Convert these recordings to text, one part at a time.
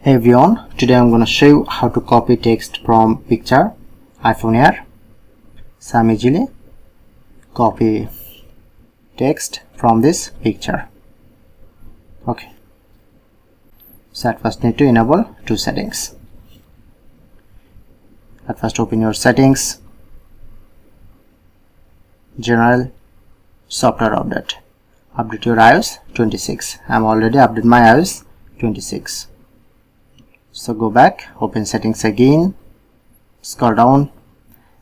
Hey everyone, today I'm going to show you how to copy text from picture iPhone here. So I'm easily copy text from this picture. Okay. So at first need to enable two settings. At first open your settings, general, software update. Update your iOS 26. I'm already updated my iOS 26. So go back, open settings again, scroll down,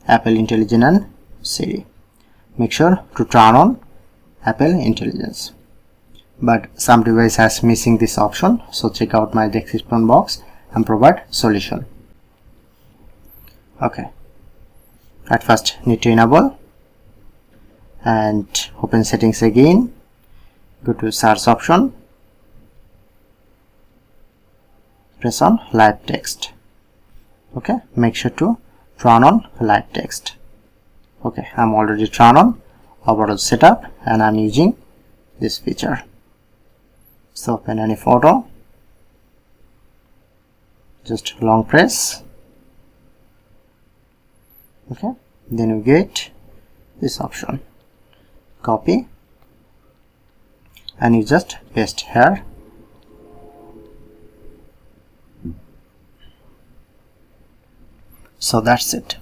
Apple Intelligence and Siri. Make sure to turn on Apple Intelligence. But some device has missing this option, so check out my description box and provide solution. Okay. At first need to enable and open settings again. Go to search option. Press on live text. Okay, make sure to turn on live text. Okay, I'm already turned on overall setup and I'm using this feature. So open any photo, just long press. Okay, then you get this option, copy, and you just paste here. So that's it.